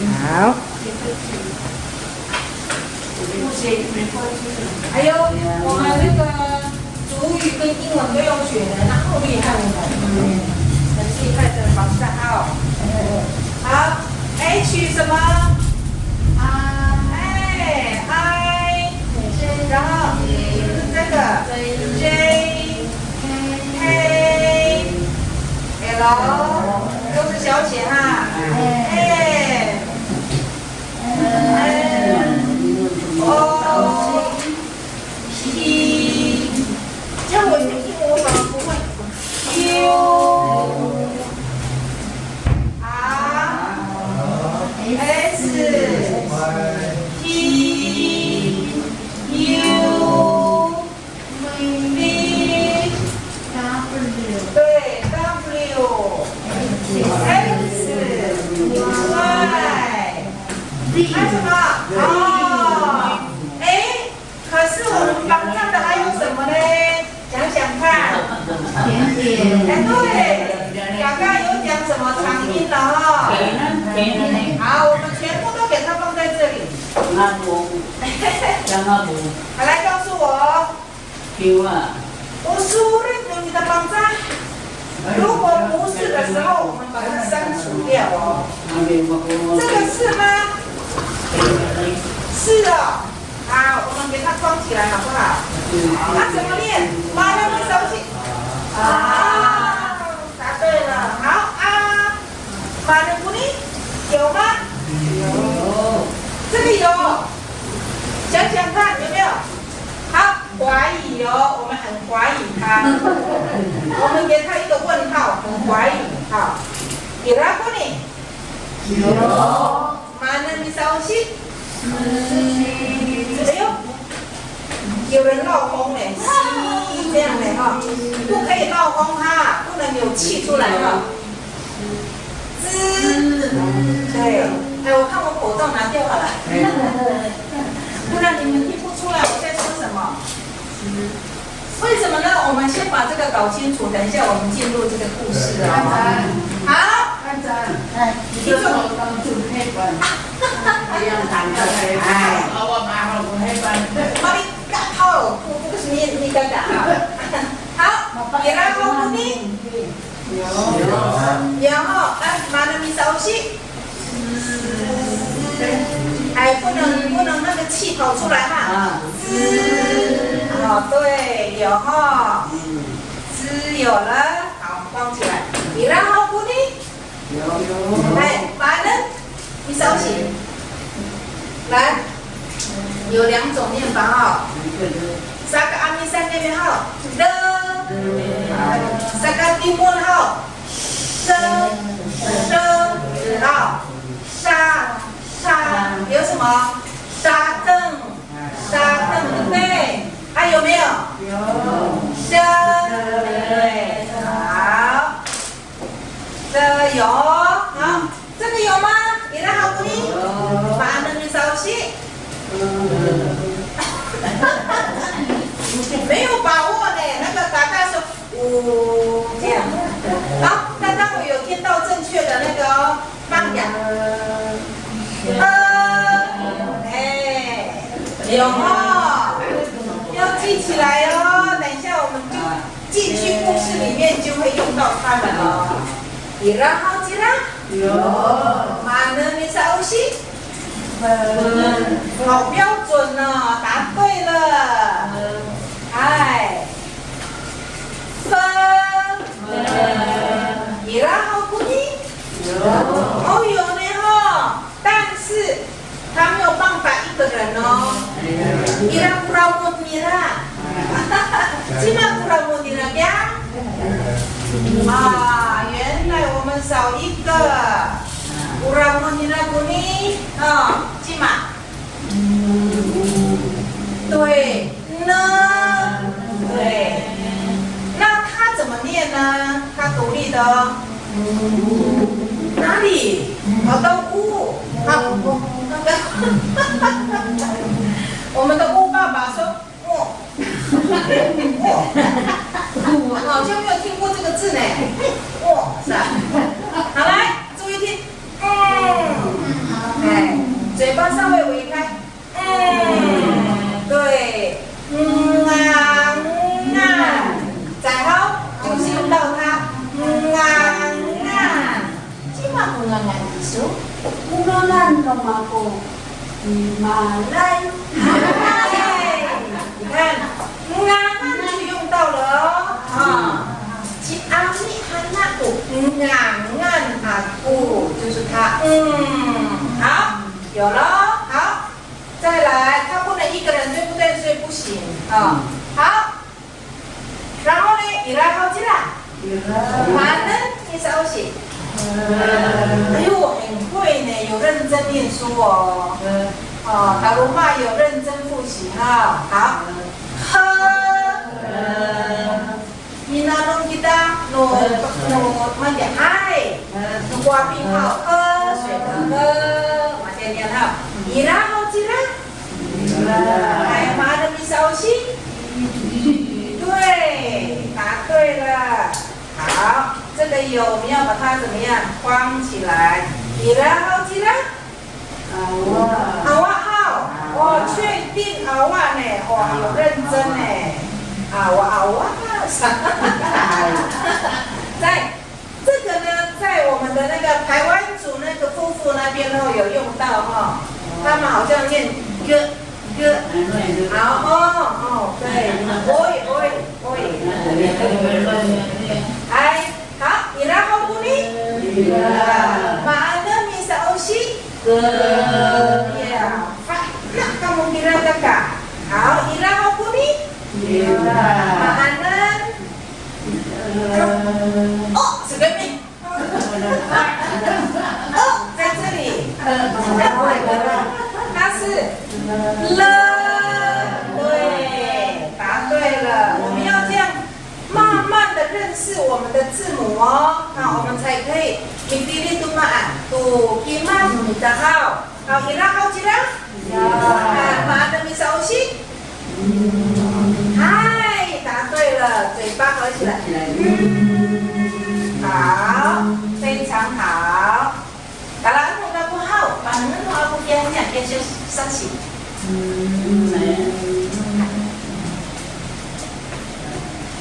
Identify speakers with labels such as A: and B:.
A: 好。
B: 还有我们那个主语跟英文都用学的，那好厉害哦！很厉害的老师好。好 ，H 什么？I， 然后这个 J K L 都是小写哈。O P， 这样我反而不会。Q R S T U V， 对 W X Y， 还有什么？可是我们榜上的还有什么呢？想想看。对，刚刚有讲什么长音了哈？好，我们全部都给它放在这里。好，来告诉我。我输入你的榜上。如果不是的时候，我们把它删除掉哦。这个是吗？是哦。好，我们给它装起来好不好？那怎么念？马上会收起。答对了。好马的鼓励有吗？有。这个有。想想看有没有？好，怀疑哦，我们很怀疑它。我们给它一个问号，很怀疑。好，有啦，鼓励。有。马的你收起。哎呦，有人闹风嘞，这样的哈，不可以闹风哈，不能有气出来哈。对，我看我口罩拿掉好了，不然你们听不出来我在说什么。为什么呢？我们先把这个搞清楚，等一下我们进入这个故事啊。好。你说我刚做黑板。这样谈的，我马上不黑板。我你干好，不是你干的啊。好，然后呢？然后马上你熟悉。不能那个气跑出来哈。对，有哈。有了，好，放起来。然后呢？马上你熟悉。来，有两种念法哈。三个阿弥三那边哈，的，三个地摸哈，好，沙，有什么？沙凳，对不对？还有没有？有。对，好，这有，好，这个有吗？你来好不哩？把那个熟悉。没有把握呢，那个大概是这样。好，刚刚我有听到正确的那个哦，慢点。有哦，要记起来哦。等一下我们就进去故事里面就会用到它们哦。然后记啦。有。马呢？你熟悉？好标准哦，答对了。分。然后不呢？有。有呢哈，但是他没有办法一个人哦。Ira kuramut mira. Cina kuramut mira ya? 原来我们少一个。kuramut mira kuni. 记嘛？对，呢？对。那它怎么念呢？它独立的哦。哪里？好的乌。我们的乌爸爸说我好像没有听过这个字呢。是吧？好来，注意听。嘴巴稍微微开，对，再好就是用到它，今晚意思，你看，就用到了哦，啊。就是它，好，有了，好，再来，他不能一个人，对不对？所以不行啊，好，然后呢，你来好起来，反正你稍息，哎呦，很会呢，有认真念书哦，达鲁玛有认真复习哈，好，Minanong kita no mandi hai no kuah pihau水的马天天哈，然后记得，哎，妈的你小心，对，答对了，好，这个有我们要把它怎么样框起来，然后记得，好啊好，哦，确定好啊呢，哇，有认真呢。在这个呢，在我们的那个台湾族那个夫妇那边哦有用到哈，他们好像念哥，好对，哎，好，你然后不呢？马的米小西呀，那kamu kira kakak？好，你然后不呢？Makanan这个面在这里它是了，对，答对了。我们要这样慢慢的认识我们的字母哦，那我们才可以Mintili tumaan tu kiman dahau kau ira kau cira mana bisa usi嗨，答对了，嘴巴合起来。好，非常好。Kalau aku nggak mau, panengan mau aku kian kian kian sasi.